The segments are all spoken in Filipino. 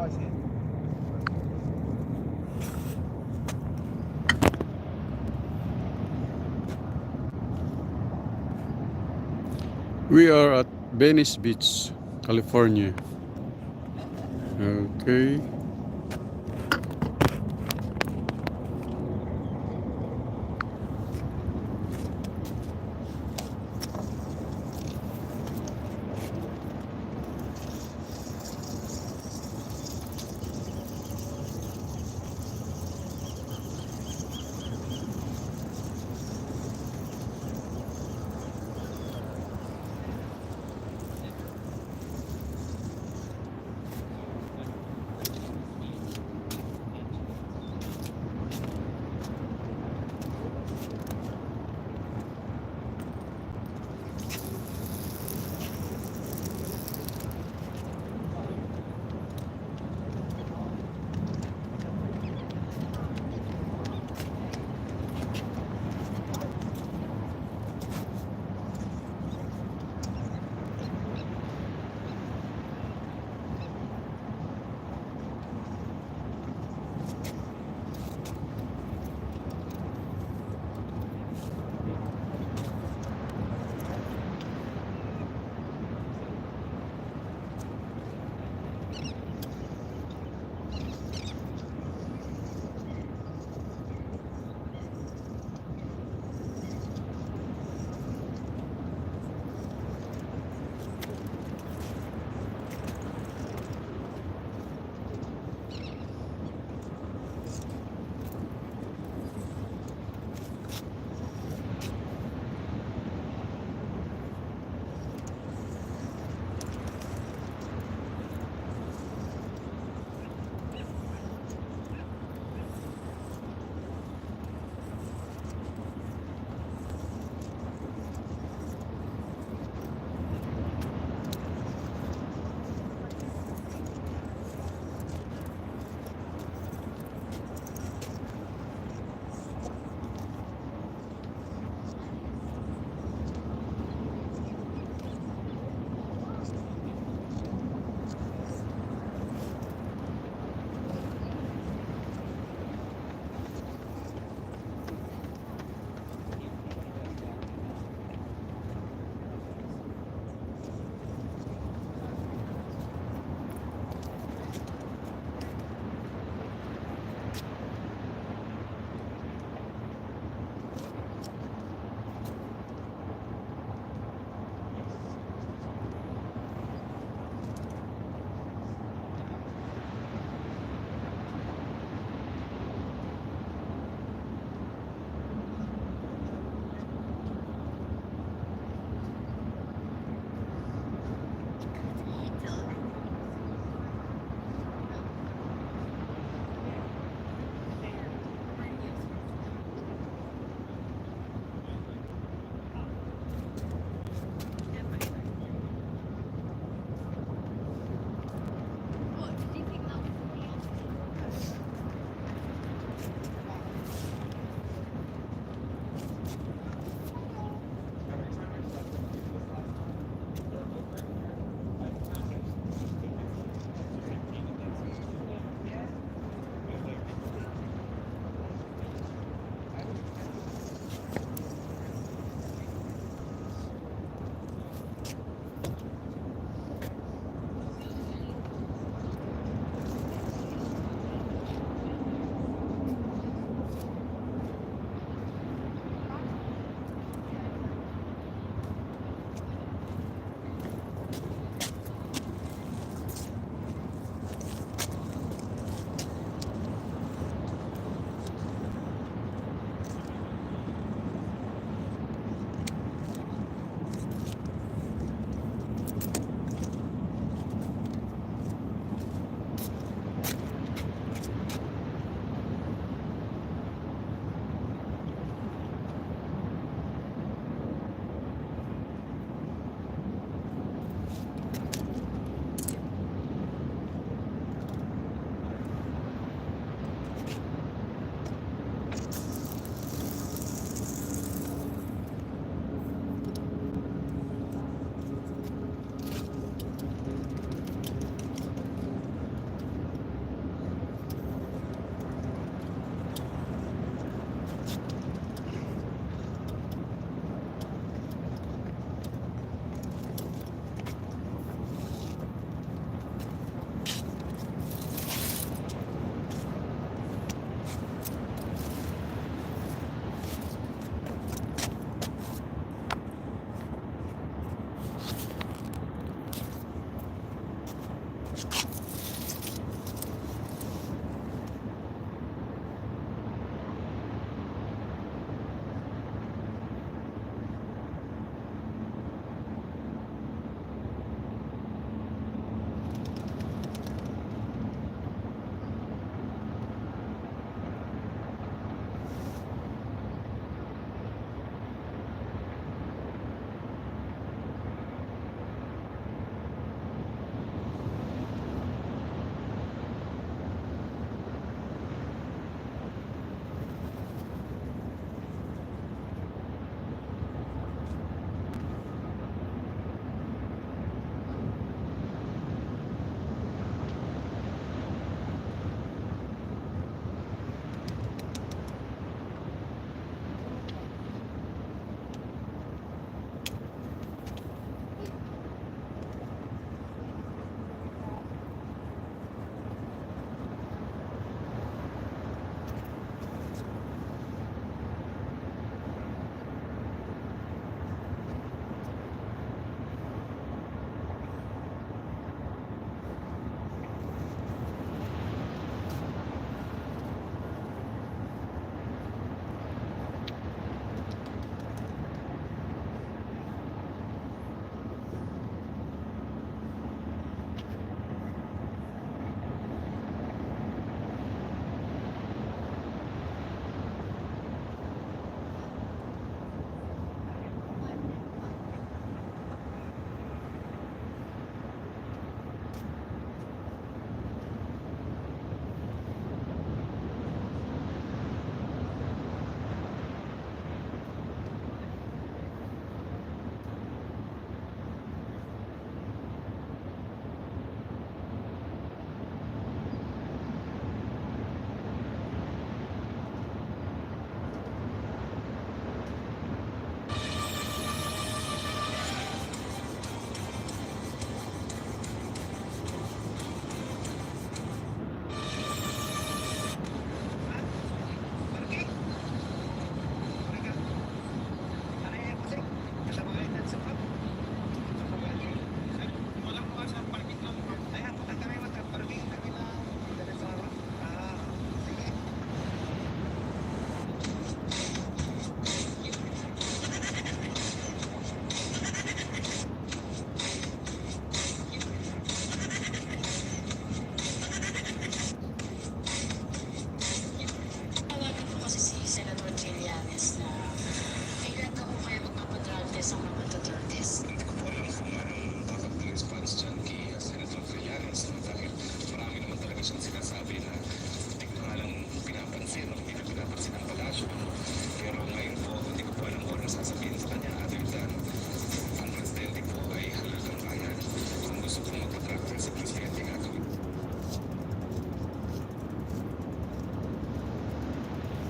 钱？We are at Venice Beach, California. Okay.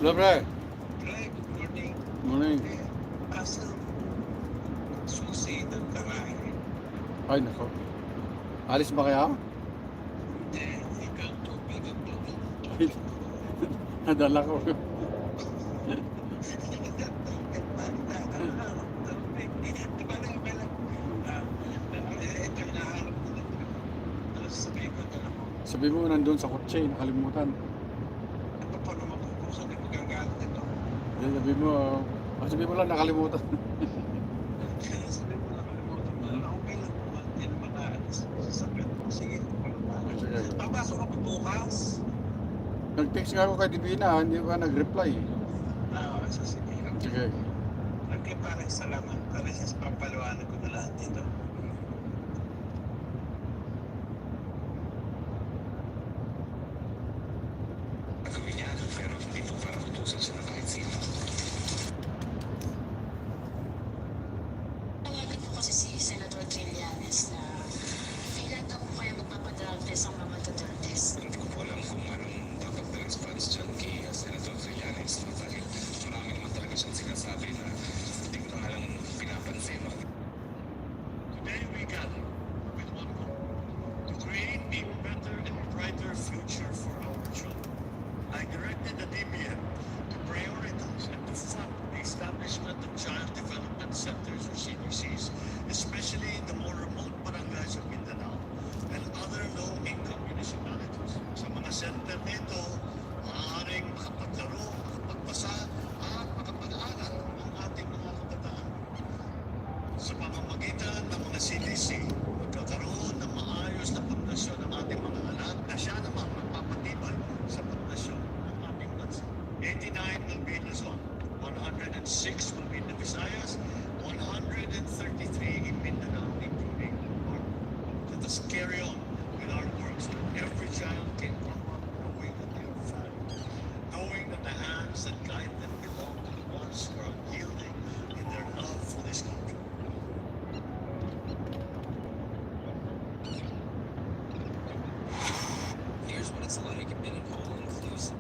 Hello, pre. Right, morning. Morning. Asa susi ng karahay. Ay, nako. Alis ba kaya? Ikaw tubig ang tubig. Nadala ko. Diba lang pala, ito hinahanap ko na. Tapos sabihin ko na ako, Sabi mo, nandun sa kotse, nakalimutan. ano pa naman kung saan ko gagalit ito? Sabi mo lang, nakalimutan. Sabi mo nakalimutan mo na, okay lang po. Hindi naman naalis sa sasakyan ko. Sige, Sige. papasok ako bukas. Nag-text nga ako kay Divina, hindi ba nag-reply? Sige. Sige. Okay, parang salamat. Parang sa papaliwanag ko na lahat dito. Gagawin niya, pero hindi po para utusan siya na kahit sino. Tawagan po kasi si Senator Trillanes na kailan daw po kayo magpapadrug test ang mga Dutertes. Hindi ko po alam kung anong dapat na response dyan kay Senator Trillanes dahil marami naman talaga siyang sinasabi na hindi ko na nga lang pinapansin. Today we gather with one goal, to create a better and brighter future for our children. I directed the DBM to prioritize and to fund the establishment of child development centers or CDCs, especially in the more remote barangays of Mindanao and other low ating mga anak na siya namang magpapatibay sa pundasyon ng ating bansa. 89 will be in Luzon, 106 will be in the Visayas, 133 in Mindanao, including North. Let us carry on with our works so that every child can grow up knowing that they are valued, knowing that the hands that guide them belong to the ones who are unyielding in their love for this country. Here's what it's like in an all-inclusive.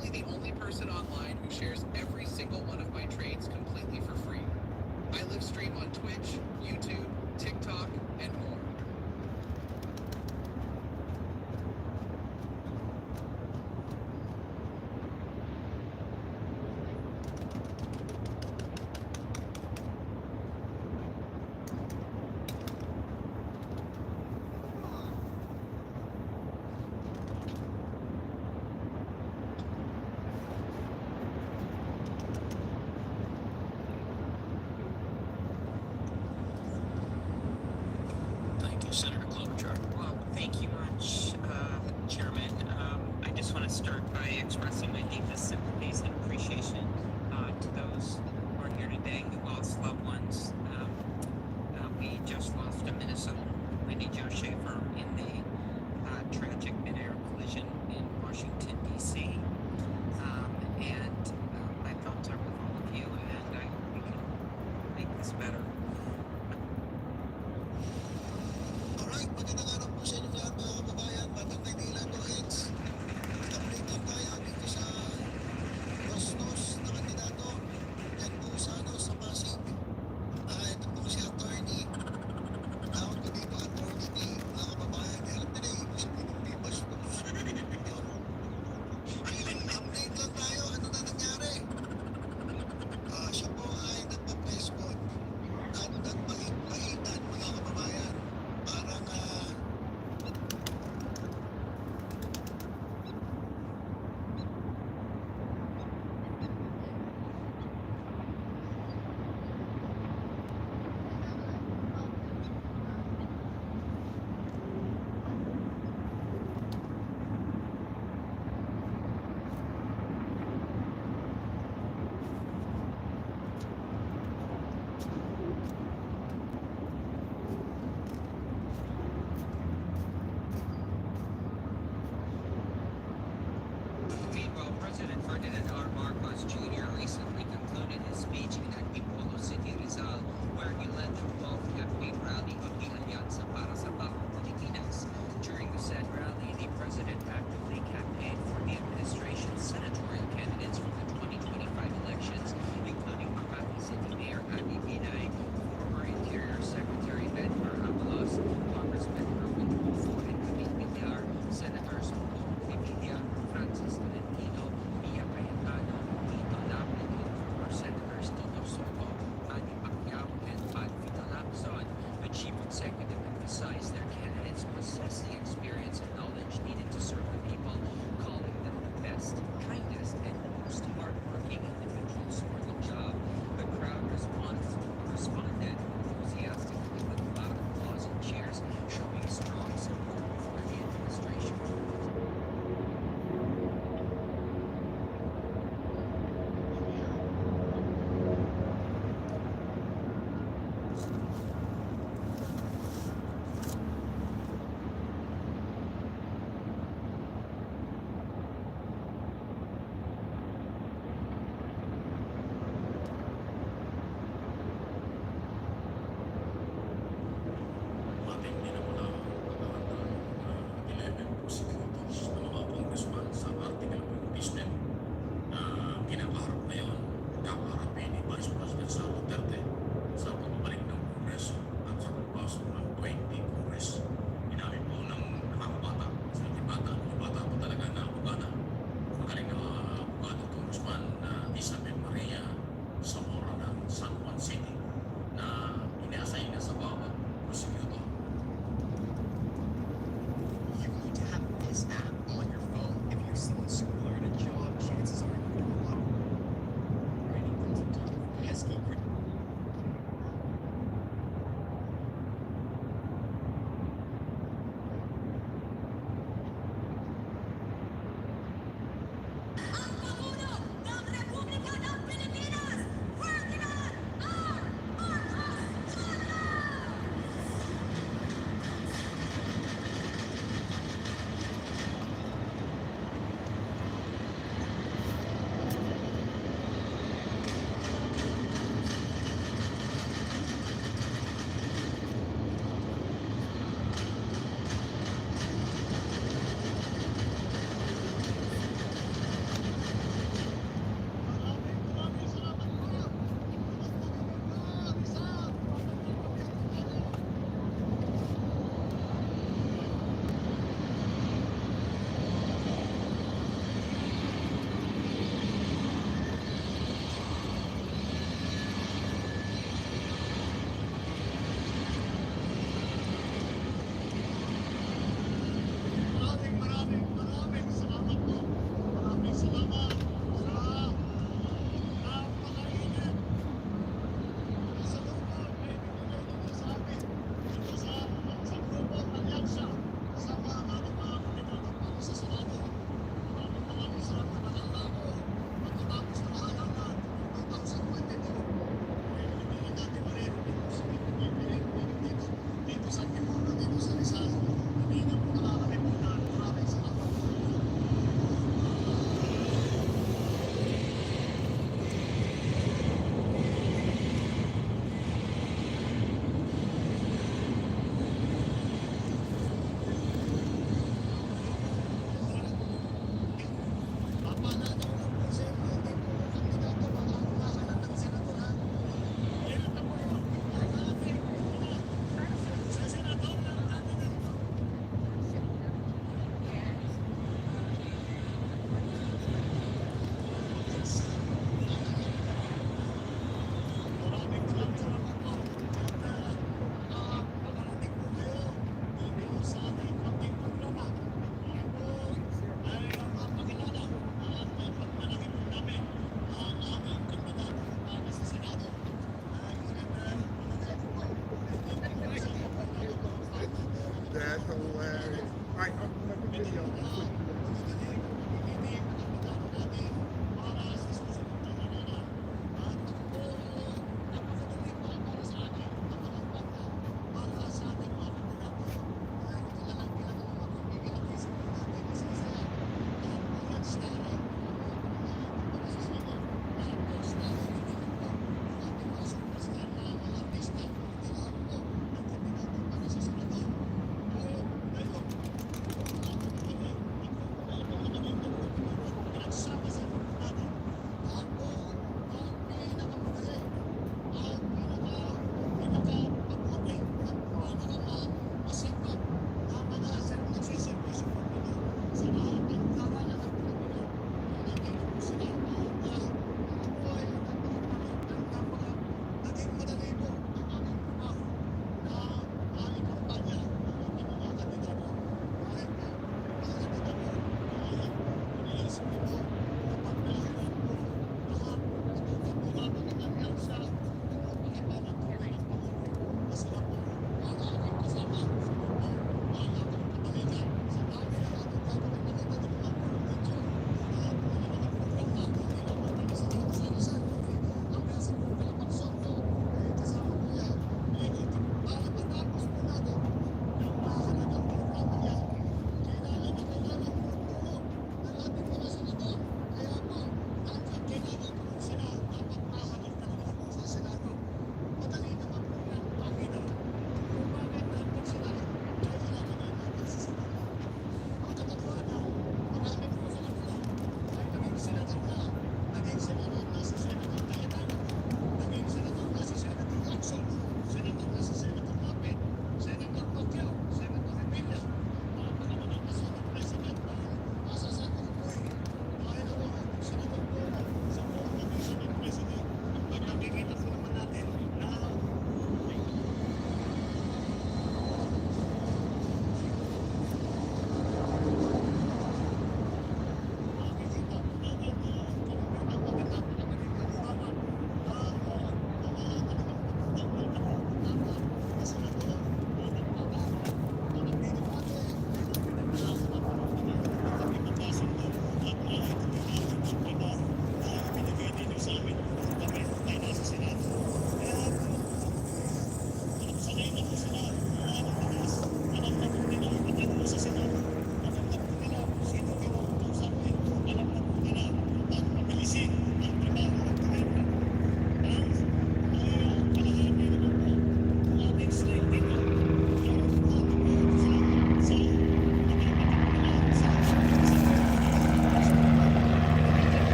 probably the only person online who shares every single one of my trades completely for free. I live stream on Twitch, YouTube, TikTok, and more. Thank you, Senator Klobuchar. Well, thank you much, Chairman. I just want to start by expressing my deepest sympathies and appreciation to those who are here today who lost loved ones. We just lost a Minnesotan, Wendy Jo Schaefer, in the tragic mid-air collision in Washington, D.C. My thoughts are with all of you, and I hope we can make this better. Alright, magandang araw po sa inyo lahat mga kababayan. Batang Maynila, Go Hits. Update lang tayo dito sa Los na kandidato. Yan po sa Pasig. Ito po si attorney. Tawag ko dito attorney mga kababayan. Attorney, ibig sabihin hindi bastos. Ayun, update lang tayo. Ano na nangyari? Siya po ay nagpa-press con at nagpahit-pahitan mga kababayan. Parang Meanwhile, President Ferdinand R. Marcos Jr. recently concluded his speech in Antipolo City, Rizal, where he led the 12th campaign rally of the Alianza para sa Bagong Pilipinas. During the said rally, the president actively campaigned for the administration's senatorial candidates for the 2025 elections, including Makati City Mayor Abby Binay, former Interior Secretary Benhur Abalos, Congressman Erwin Tulfo and Camille Villar, Senators Pong Revilla, Francis Tolentino, Mia Cayetano, Tito Lapid,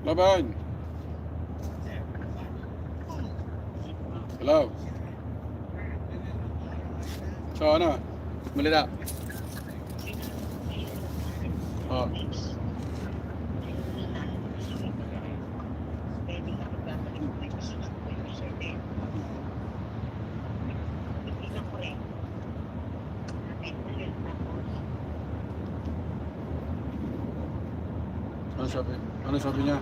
Laban. Hello. So ano? Malita. Oh. Ano sabi? Ano sabi niya?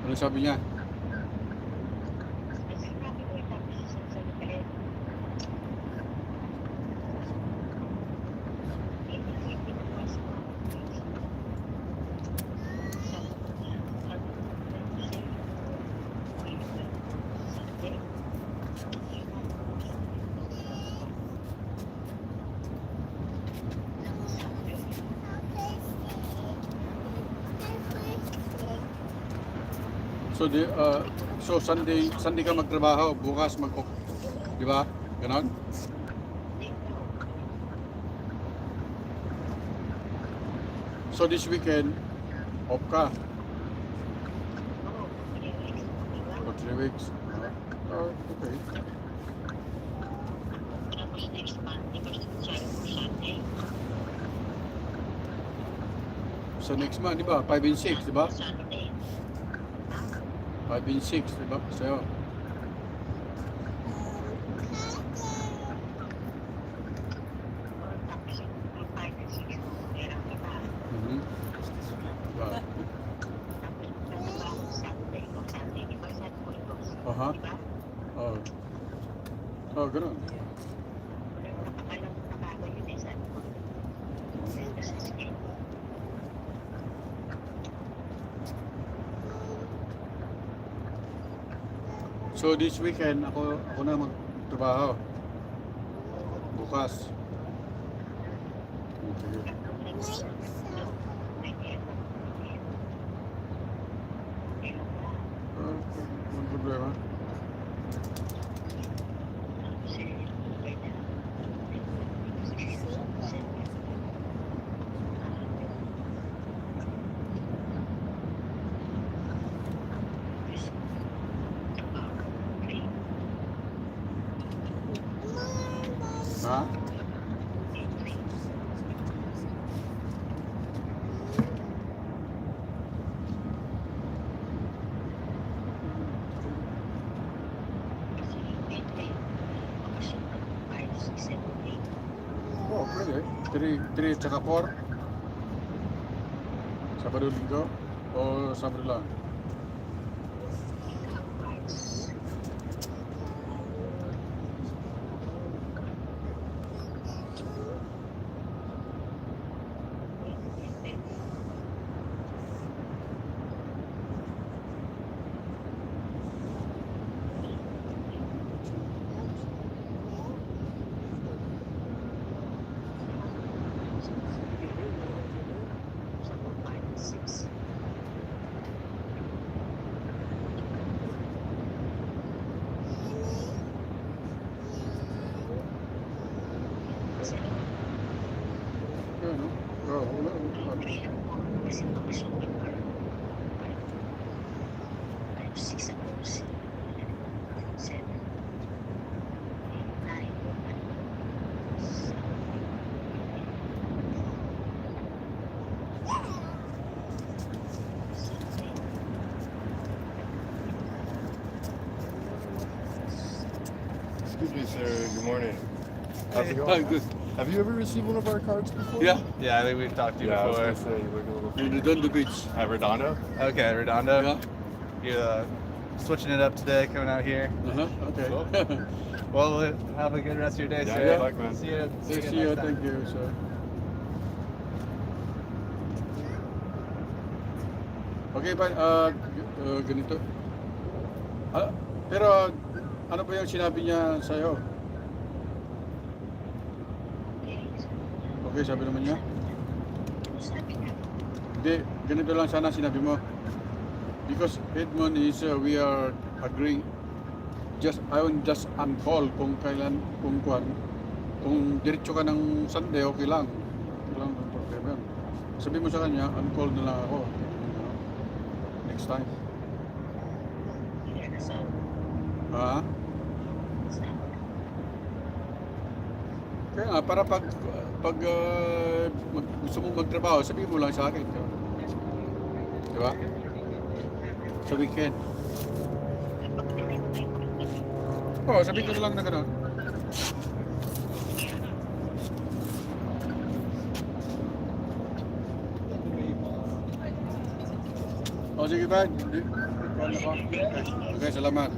Ano sabi niya? So Sunday ka magtrabaho, bukas di ba? Ganon? So this weekend, off ka? For 3 weeks? Oh, okay. So next month, di ba? 5 and 6, di ba? 5 and 6, di ba? Sa'yo. Mhm. Diba? Aha. Oh. Oh, ganun. So this weekend ako na magtrabaho. Bukas. Sige. Walang problema. Ha? Oh, pwede. 3 tsaka 4. Sabado linggo o Sabado lang? Ano? Oh, wala. Excuse me, sir. Good morning. How's it Oh, going? good. Have you ever received one of our cards before? Yeah. Yeah, I think we've talked to you Yeah, I was before. gonna say you look a little. In Redondo Beach. At Redondo? Okay, Redondo. Yeah. You're switching it up today, coming out here. Okay. Well, have a good rest of your day, Yeah, sir. good luck, man. See you. See next you. time. Thank you, sir. Okay ba? Ganito. Pero ano ba yung sinabi niya sa'yo? Okay, sabi naman niya. Hindi, ganito lang sana sinabi mo. Because Edmond is, we are agreeing, I'm just on call kung kailan, kung diretso ka ng Sunday, okay lang. Okay lang, ang problema yun. Sabi mo sa kanya, on call na lang ako. next time. Ha? Kaya nga, para pag gusto mong magtrabaho, sabihin mo lang sa akin. Di ba? Sa weekend. Oo, sabihin ko lang na gano'n. O sige ba? Okay, salamat.